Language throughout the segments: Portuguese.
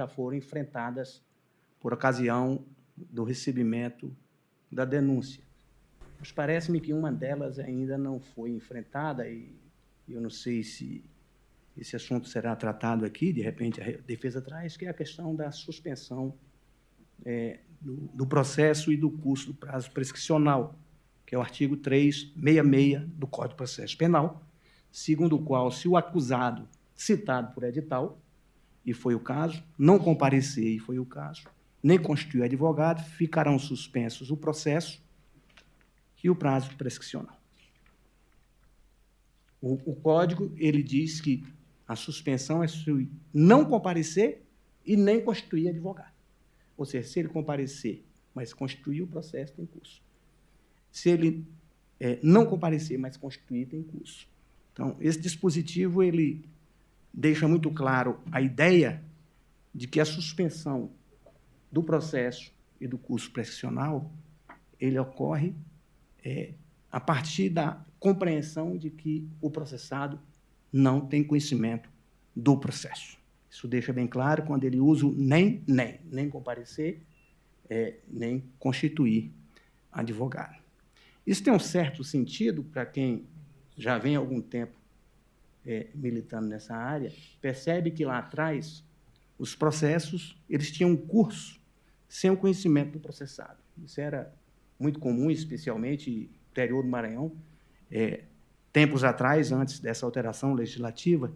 já foram enfrentadas por ocasião do recebimento da denúncia. Mas parece-me que uma delas ainda não foi enfrentada e eu não sei se esse assunto será tratado aqui, de repente a defesa traz, que é a questão da suspensão do processo e do curso do prazo prescricional, que é o artigo 366 do Código de Processo Penal, segundo o qual, se o acusado citado por edital, e foi o caso, não comparecer, e foi o caso, nem constituir advogado, ficarão suspensos o processo e o prazo prescricional. O Código, ele diz que a suspensão é se não comparecer e nem constituir advogado. Ou seja, se ele comparecer, mas constituir o processo, tem curso. Se ele não comparecer, mas constituir, tem curso. Então, esse dispositivo, ele deixa muito claro a ideia de que a suspensão do processo e do curso prescricional, ele ocorre a partir da compreensão de que o processado não tem conhecimento do processo. Isso deixa bem claro quando ele usa o nem comparecer, nem constituir advogado. Isso tem um certo sentido para quem já vem há algum tempo militando nessa área, percebe que lá atrás os processos eles tinham um curso sem o conhecimento do processado. Isso era muito comum, especialmente no interior do Maranhão. Tempos atrás, antes dessa alteração legislativa,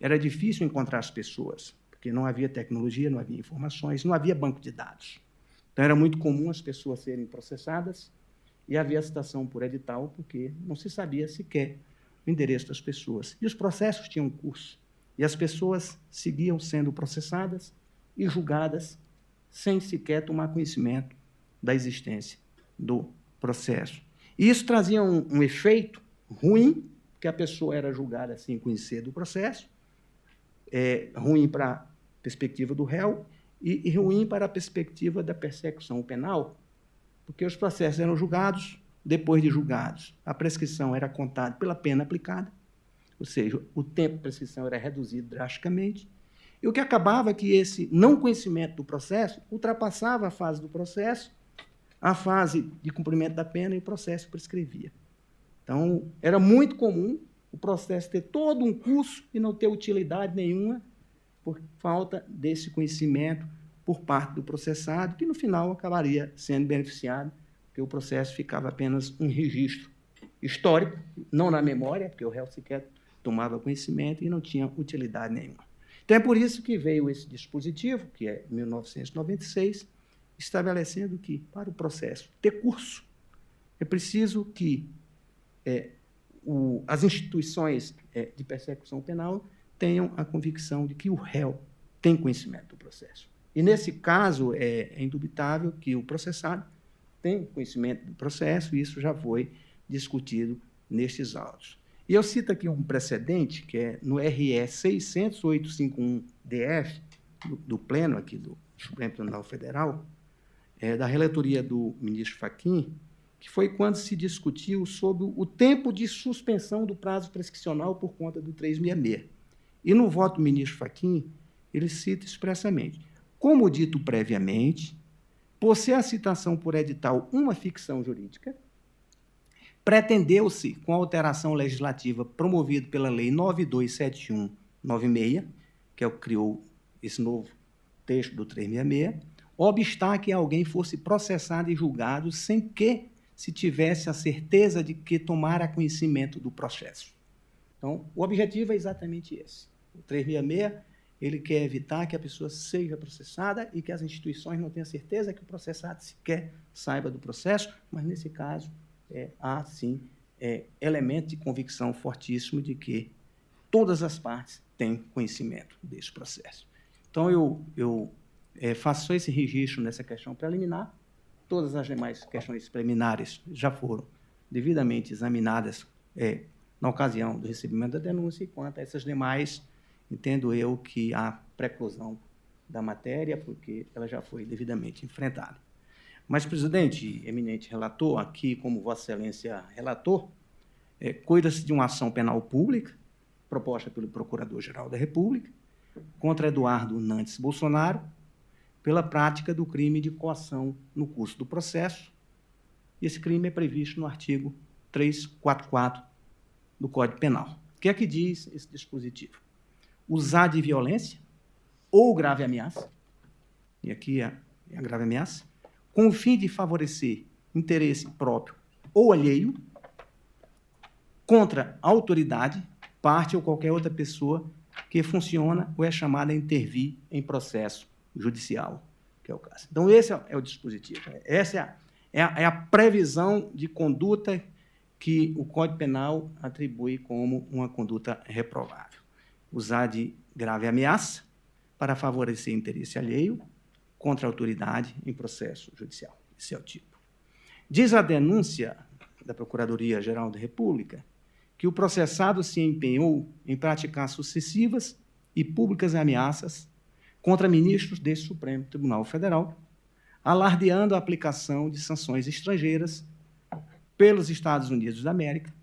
era difícil encontrar as pessoas, porque não havia tecnologia, não havia informações, não havia banco de dados. Então, era muito comum as pessoas serem processadas e havia citação por edital, porque não se sabia sequer o endereço das pessoas. E os processos tinham curso, e as pessoas seguiam sendo processadas e julgadas sem sequer tomar conhecimento da existência do processo. E isso trazia um efeito ruim, porque a pessoa era julgada sem conhecer do processo, ruim para a perspectiva do réu e ruim para a perspectiva da persecução penal, porque os processos eram julgados, depois de julgados, a prescrição era contada pela pena aplicada, ou seja, o tempo de prescrição era reduzido drasticamente, e o que acabava é que esse não conhecimento do processo ultrapassava a fase do processo, a fase de cumprimento da pena, e o processo prescrevia. Então, era muito comum o processo ter todo um curso e não ter utilidade nenhuma por falta desse conhecimento por parte do processado, que, no final, acabaria sendo beneficiado, porque o processo ficava apenas um registro histórico, não na memória, porque o réu sequer tomava conhecimento e não tinha utilidade nenhuma. Então, é por isso que veio esse dispositivo, que é 1996, estabelecendo que, para o processo ter curso, é preciso que as instituições de persecução penal tenham a convicção de que o réu tem conhecimento do processo. E, nesse caso, é indubitável que o processado tem conhecimento do processo, e isso já foi discutido nestes autos. E eu cito aqui um precedente, que é no RE 600.851-DF, do Pleno aqui do Supremo Tribunal Federal, da relatoria do ministro Fachin, que foi quando se discutiu sobre o tempo de suspensão do prazo prescricional por conta do 366. E, no voto do ministro Fachin, ele cita expressamente: como dito previamente, por ser a citação por edital uma ficção jurídica, pretendeu-se, com a alteração legislativa promovida pela Lei 9271/96, que é o que criou esse novo texto do 366, obstar que alguém fosse processado e julgado sem que se tivesse a certeza de que tomara conhecimento do processo. Então, o objetivo é exatamente esse. O 366, ele quer evitar que a pessoa seja processada e que as instituições não tenham certeza que o processado sequer saiba do processo, mas, nesse caso, há, sim, elemento de convicção fortíssimo de que todas as partes têm conhecimento desse processo. Então, eu faço esse registro nessa questão preliminar. Todas as demais questões preliminares já foram devidamente examinadas na ocasião do recebimento da denúncia, e quanto a essas demais, entendo eu que há preclusão da matéria, porque ela já foi devidamente enfrentada. Mas, presidente, eminente relator, aqui, como Vossa Excelência relator, cuida-se de uma ação penal pública, proposta pelo Procurador-Geral da República, contra Eduardo Nantes Bolsonaro pela prática do crime de coação no curso do processo. E esse crime é previsto no artigo 344 do Código Penal. O que é que diz esse dispositivo? Usar de violência ou grave ameaça, e aqui é a grave ameaça, com o fim de favorecer interesse próprio ou alheio contra a autoridade, parte ou qualquer outra pessoa que funciona ou é chamada a intervir em processo judicial, que é o caso. Então, esse é o dispositivo. Essa é a previsão de conduta que o Código Penal atribui como uma conduta reprovável. Usar de grave ameaça para favorecer interesse alheio contra a autoridade em processo judicial. Esse é o tipo. Diz a denúncia da Procuradoria-Geral da República que o processado se empenhou em praticar sucessivas e públicas ameaças contra ministros deste Supremo Tribunal Federal, alardeando a aplicação de sanções estrangeiras pelos Estados Unidos da América,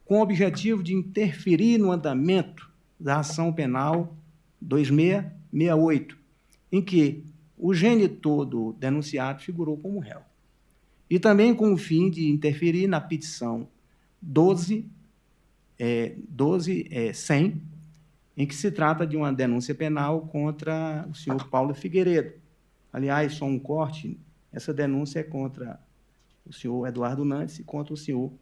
com o objetivo de interferir no andamento da ação penal 2668, em que o genitor do denunciado figurou como réu, e também com o fim de interferir na petição 12.100, em que se trata de uma denúncia penal contra o senhor Paulo Figueiredo. Aliás, só um corte, essa denúncia é contra o senhor Eduardo Nantes e contra o senhor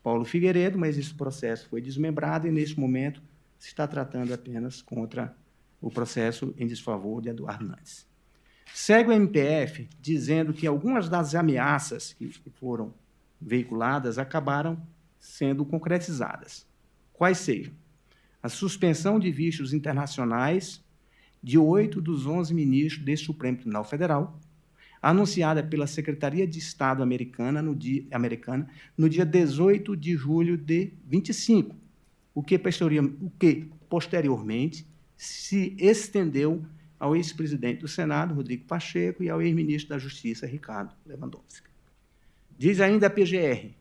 Paulo Figueiredo, mas esse processo foi desmembrado e, neste momento, se está tratando apenas contra o processo em desfavor de Eduardo Nantes. Segue o MPF dizendo que algumas das ameaças que foram veiculadas acabaram sendo concretizadas. Quais sejam? A suspensão de vistos internacionais de 8 dos 11 ministros deste Supremo Tribunal Federal, anunciada pela Secretaria de Estado americana no dia 18 de julho de 25, o que posteriormente se estendeu ao ex-presidente do Senado, Rodrigo Pacheco, e ao ex-ministro da Justiça, Ricardo Lewandowski. Diz ainda a PGR,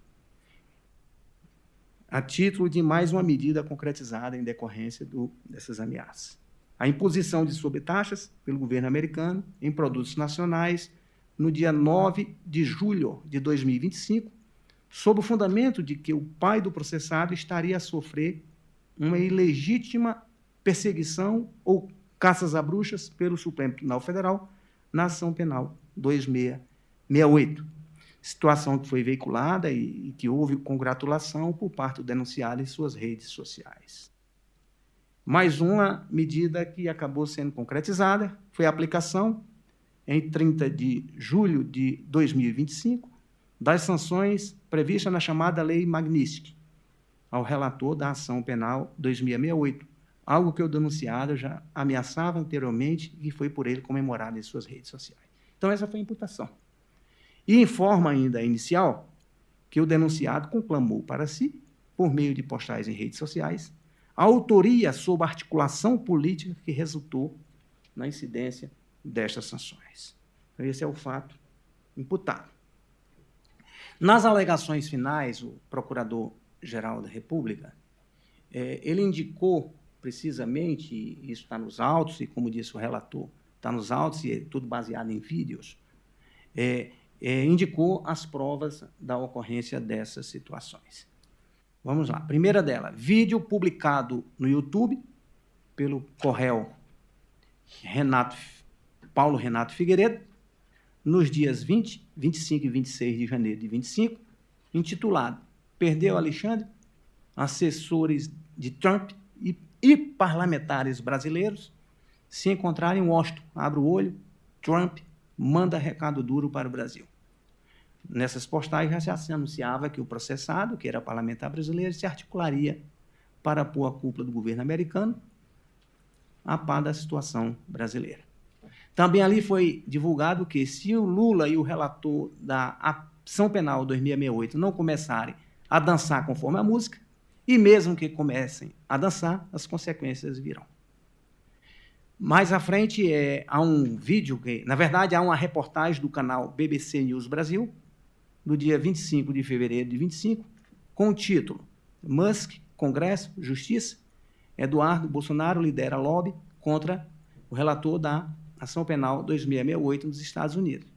a título de mais uma medida concretizada em decorrência dessas ameaças. A imposição de sobretaxas pelo governo americano em produtos nacionais no dia 9 de julho de 2025, sob o fundamento de que o pai do processado estaria a sofrer uma ilegítima perseguição ou caças a bruxas pelo Supremo Tribunal Federal na ação penal 2668. Situação que foi veiculada e que houve congratulação por parte do denunciado em suas redes sociais. Mais uma medida que acabou sendo concretizada foi a aplicação, em 30 de julho de 2025, das sanções previstas na chamada Lei Magnitsky, ao relator da ação penal 2668, algo que o denunciado já ameaçava anteriormente e foi por ele comemorado em suas redes sociais. Então, essa foi a imputação. E informa ainda inicial que o denunciado conclamou para si, por meio de postais em redes sociais, a autoria sobre a articulação política que resultou na incidência destas sanções. Então, esse é o fato imputado. Nas alegações finais, o Procurador-Geral da República, ele indicou precisamente, e isso está nos autos, e como disse o relator, está nos autos, e é tudo baseado em vídeos, indicou as provas da ocorrência dessas situações. Vamos lá. Primeira dela, vídeo publicado no YouTube pelo Correio Paulo Renato Figueiredo, nos dias 20, 25 e 26 de janeiro de 25, intitulado Perdeu Alexandre? Assessores de Trump e parlamentares brasileiros se encontrarem em Washington. Abre o olho, Trump manda recado duro para o Brasil. Nessas postagens já se anunciava que o processado, que era parlamentar brasileiro, se articularia para pôr a cúpula do governo americano a par da situação brasileira. Também ali foi divulgado que, se o Lula e o relator da ação penal 2668 não começarem a dançar conforme a música, e mesmo que comecem a dançar, as consequências virão. Mais à frente, há um vídeo, na verdade, há uma reportagem do canal BBC News Brasil, do dia 25 de fevereiro de 25, com o título Musk, Congresso, Justiça, Eduardo Bolsonaro lidera lobby contra o relator da ação penal 2668 nos Estados Unidos.